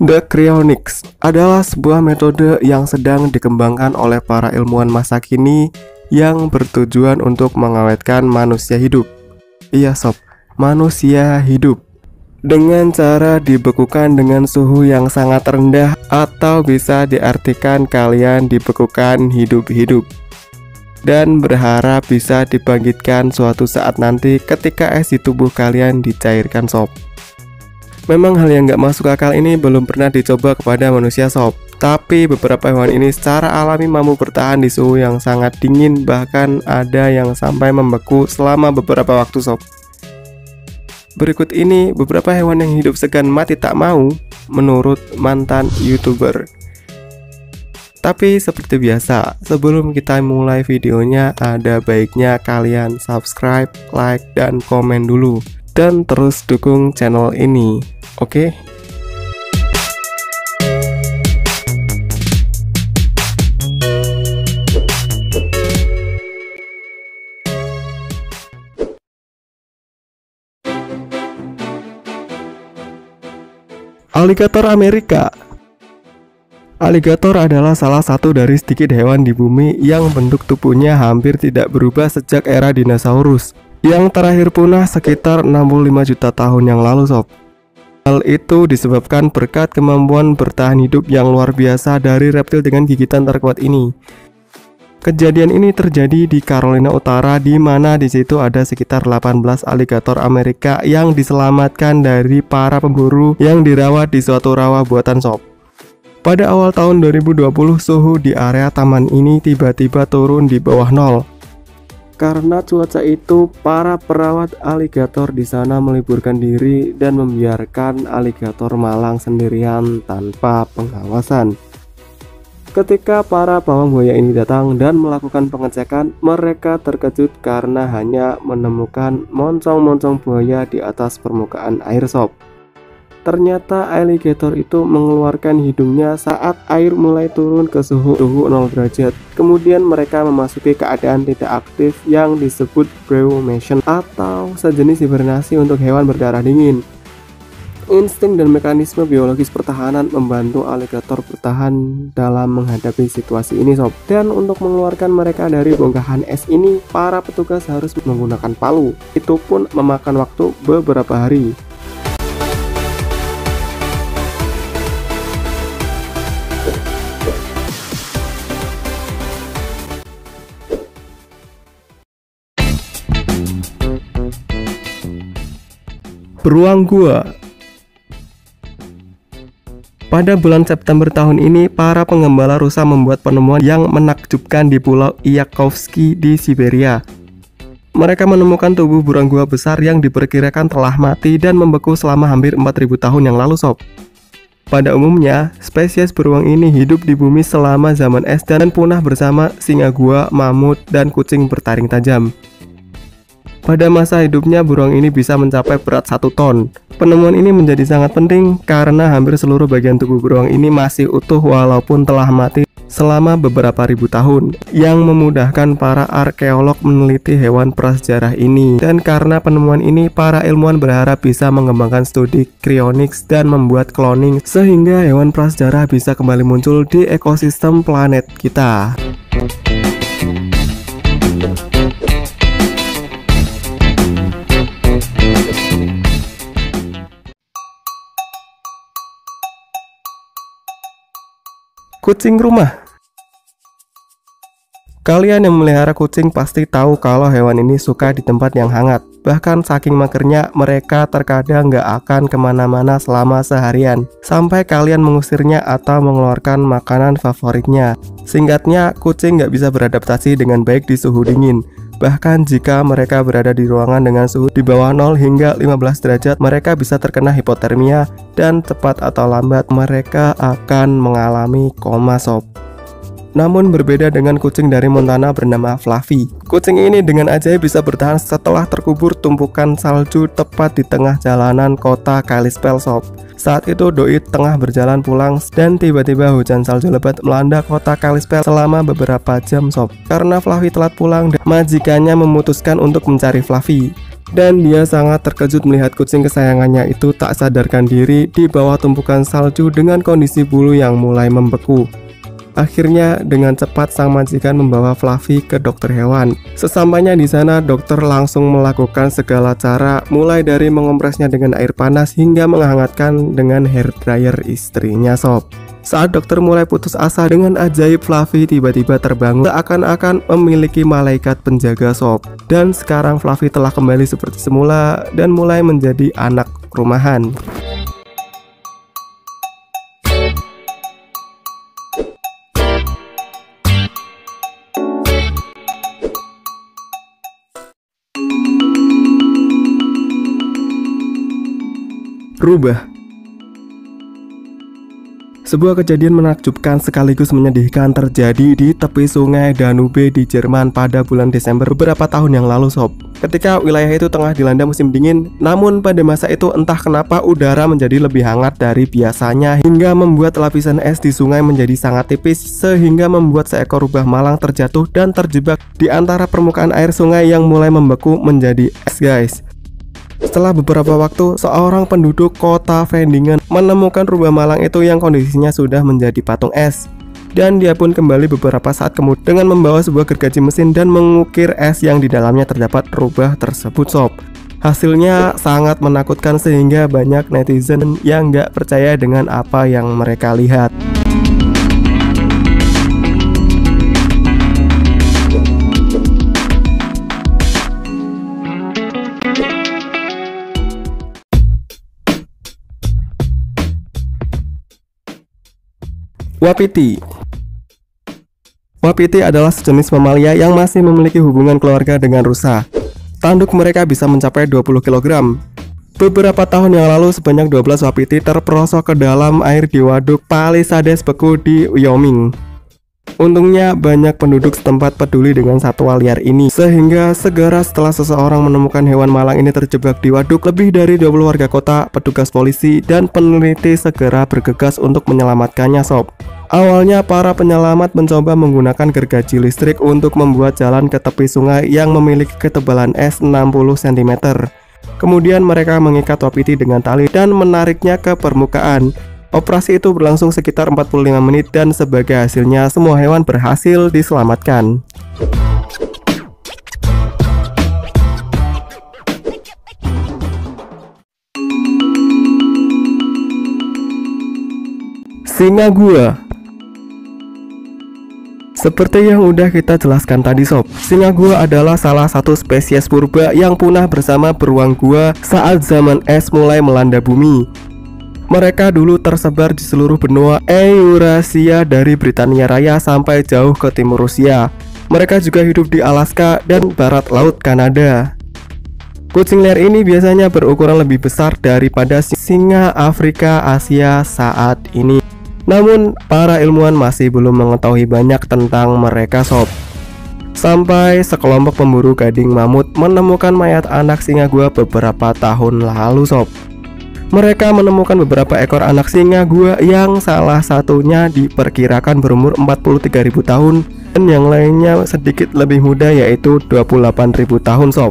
The cryonics adalah sebuah metode yang sedang dikembangkan oleh para ilmuwan masa kini yang bertujuan untuk mengawetkan manusia hidup. Iya sob, manusia hidup dengan cara dibekukan dengan suhu yang sangat rendah, atau bisa diartikan kalian dibekukan hidup-hidup dan berharap bisa dibangkitkan suatu saat nanti ketika es di tubuh kalian dicairkan sob. Memang hal yang gak masuk akal ini belum pernah dicoba kepada manusia sob, tapi beberapa hewan ini secara alami mampu bertahan di suhu yang sangat dingin, bahkan ada yang sampai membeku selama beberapa waktu sob. Berikut ini beberapa hewan yang hidup segan mati tak mau menurut mantan YouTuber. Tapi seperti biasa, sebelum kita mulai videonya, ada baiknya kalian subscribe, like, dan komen dulu, dan terus dukung channel ini, oke? Aligator Amerika. Aligator adalah salah satu dari sedikit hewan di bumi yang bentuk tubuhnya hampir tidak berubah sejak era dinosaurus, yang terakhir punah sekitar 65 juta tahun yang lalu sob. Hal itu disebabkan berkat kemampuan bertahan hidup yang luar biasa dari reptil dengan gigitan terkuat ini. Kejadian ini terjadi di Carolina Utara, di mana di situ ada sekitar 18 aligator Amerika yang diselamatkan dari para pemburu yang dirawat di suatu rawa buatan sob. Pada awal tahun 2020, suhu di area taman ini tiba-tiba turun di bawah nol. Karena cuaca itu, para perawat aligator di sana meliburkan diri dan membiarkan aligator malang sendirian tanpa pengawasan. Ketika para pawang buaya ini datang dan melakukan pengecekan, mereka terkejut karena hanya menemukan moncong-moncong buaya di atas permukaan air sob. Ternyata aligator itu mengeluarkan hidungnya saat air mulai turun ke suhu 0 derajat. Kemudian mereka memasuki keadaan tidak aktif yang disebut brumation atau sejenis hibernasi untuk hewan berdarah dingin. Insting dan mekanisme biologis pertahanan membantu aligator bertahan dalam menghadapi situasi ini sob. Dan untuk mengeluarkan mereka dari bongkahan es ini, para petugas harus menggunakan palu. Itu pun memakan waktu beberapa hari. Beruang gua. Pada bulan September tahun ini, para penggembala rusa membuat penemuan yang menakjubkan di Pulau Iakovsky di Siberia. Mereka menemukan tubuh beruang gua besar yang diperkirakan telah mati dan membeku selama hampir 4000 tahun yang lalu sob. Pada umumnya, spesies beruang ini hidup di bumi selama zaman es dan punah bersama singa gua, mamut, dan kucing bertaring tajam. Pada masa hidupnya, beruang ini bisa mencapai berat 1 ton. Penemuan ini menjadi sangat penting karena hampir seluruh bagian tubuh beruang ini masih utuh walaupun telah mati selama beberapa ribu tahun, yang memudahkan para arkeolog meneliti hewan prasejarah ini. Dan karena penemuan ini, para ilmuwan berharap bisa mengembangkan studi cryonics dan membuat cloning sehingga hewan prasejarah bisa kembali muncul di ekosistem planet kita. Kucing rumah. Kalian yang memelihara kucing pasti tahu kalau hewan ini suka di tempat yang hangat. Bahkan saking magernya, mereka terkadang nggak akan kemana-mana selama seharian, sampai kalian mengusirnya atau mengeluarkan makanan favoritnya. Singkatnya, kucing nggak bisa beradaptasi dengan baik di suhu dingin. Bahkan jika mereka berada di ruangan dengan suhu di bawah 0 hingga 15 derajat, mereka bisa terkena hipotermia dan cepat atau lambat mereka akan mengalami koma sob. Namun berbeda dengan kucing dari Montana bernama Fluffy. Kucing ini dengan ajaib bisa bertahan setelah terkubur tumpukan salju tepat di tengah jalanan kota Kalispell Sob. Saat itu Doi tengah berjalan pulang dan tiba-tiba hujan salju lebat melanda kota Kalispell selama beberapa jam Sob. Karena Fluffy telat pulang, majikannya memutuskan untuk mencari Fluffy. Dan dia sangat terkejut melihat kucing kesayangannya itu tak sadarkan diri di bawah tumpukan salju dengan kondisi bulu yang mulai membeku. Akhirnya dengan cepat sang majikan membawa Fluffy ke dokter hewan. Sesampainya di sana, dokter langsung melakukan segala cara, mulai dari mengompresnya dengan air panas hingga menghangatkan dengan hair dryer istrinya Sob. Saat dokter mulai putus asa, dengan ajaib Fluffy tiba-tiba terbangun seakan-akan memiliki malaikat penjaga Sob. Dan sekarang Fluffy telah kembali seperti semula dan mulai menjadi anak rumahan. Rubah. Sebuah kejadian menakjubkan sekaligus menyedihkan terjadi di tepi sungai Danube di Jerman pada bulan Desember beberapa tahun yang lalu Sob. Ketika wilayah itu tengah dilanda musim dingin, namun pada masa itu entah kenapa udara menjadi lebih hangat dari biasanya hingga membuat lapisan es di sungai menjadi sangat tipis sehingga membuat seekor rubah malang terjatuh dan terjebak di antara permukaan air sungai yang mulai membeku menjadi es guys. Setelah beberapa waktu, seorang penduduk kota Vendingen menemukan rubah malang itu yang kondisinya sudah menjadi patung es. Dan dia pun kembali beberapa saat kemudian dengan membawa sebuah gergaji mesin dan mengukir es yang di dalamnya terdapat rubah tersebut Sob. Hasilnya sangat menakutkan sehingga banyak netizen yang nggak percaya dengan apa yang mereka lihat. Wapiti. Wapiti adalah sejenis mamalia yang masih memiliki hubungan keluarga dengan rusa. Tanduk mereka bisa mencapai 20 kg. Beberapa tahun yang lalu sebanyak 12 wapiti terperosok ke dalam air di waduk Palisades beku di Wyoming. Untungnya banyak penduduk setempat peduli dengan satwa liar ini, sehingga segera setelah seseorang menemukan hewan malang ini terjebak di waduk, lebih dari 20 warga kota, petugas polisi, dan peneliti segera bergegas untuk menyelamatkannya Sob. Awalnya para penyelamat mencoba menggunakan gergaji listrik untuk membuat jalan ke tepi sungai yang memiliki ketebalan es 60 cm. Kemudian mereka mengikat wapiti dengan tali dan menariknya ke permukaan. Operasi itu berlangsung sekitar 45 menit dan sebagai hasilnya semua hewan berhasil diselamatkan. Singa gua. Seperti yang udah kita jelaskan tadi Sob, singa gua adalah salah satu spesies purba yang punah bersama beruang gua saat zaman es mulai melanda bumi. Mereka dulu tersebar di seluruh benua Eurasia dari Britania Raya sampai jauh ke timur Rusia. Mereka juga hidup di Alaska dan barat laut Kanada. Kucing liar ini biasanya berukuran lebih besar daripada singa Afrika Asia saat ini. Namun para ilmuwan masih belum mengetahui banyak tentang mereka Sob. Sampai sekelompok pemburu gading mamut menemukan mayat anak singa gua beberapa tahun lalu Sob. Mereka menemukan beberapa ekor anak singa gua yang salah satunya diperkirakan berumur 43.000 tahun dan yang lainnya sedikit lebih muda yaitu 28.000 tahun Sob.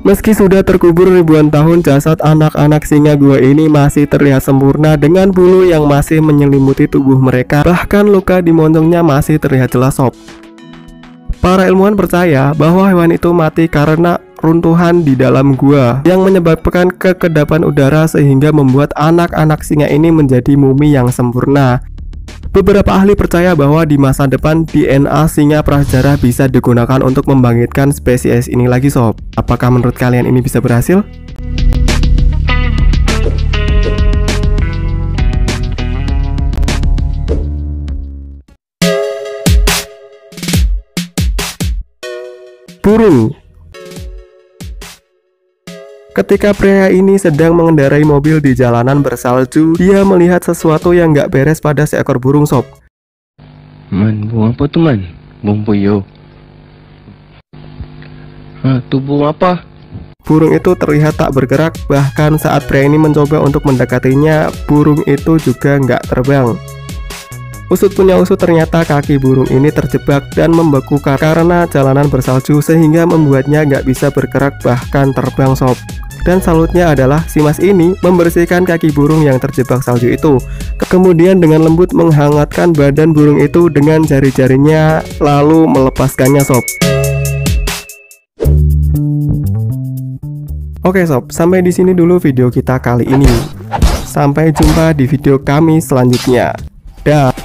Meski sudah terkubur ribuan tahun, jasad anak-anak singa gua ini masih terlihat sempurna dengan bulu yang masih menyelimuti tubuh mereka, bahkan luka di moncongnya masih terlihat jelas Sob. Para ilmuwan percaya bahwa hewan itu mati karena runtuhan di dalam gua yang menyebabkan kekedapan udara sehingga membuat anak-anak singa ini menjadi mumi yang sempurna. Beberapa ahli percaya bahwa di masa depan DNA singa prasejarah bisa digunakan untuk membangkitkan spesies ini lagi Sob. Apakah menurut kalian ini bisa berhasil? Burung. Ketika pria ini sedang mengendarai mobil di jalanan bersalju, dia melihat sesuatu yang gak beres pada seekor burung Sob. Man, burung apa tu man? Burung puyuh. Tu burung apa? Burung itu terlihat tak bergerak, bahkan saat pria ini mencoba untuk mendekatinya, burung itu juga nggak terbang. Usut punya usut, ternyata kaki burung ini terjebak dan membeku karena jalanan bersalju sehingga membuatnya nggak bisa bergerak bahkan terbang sob. Dan salutnya adalah si mas ini membersihkan kaki burung yang terjebak salju itu. Kemudian dengan lembut menghangatkan badan burung itu dengan jari-jarinya lalu melepaskannya sob. Oke sob, sampai di sini dulu video kita kali ini. Sampai jumpa di video kami selanjutnya. Dah.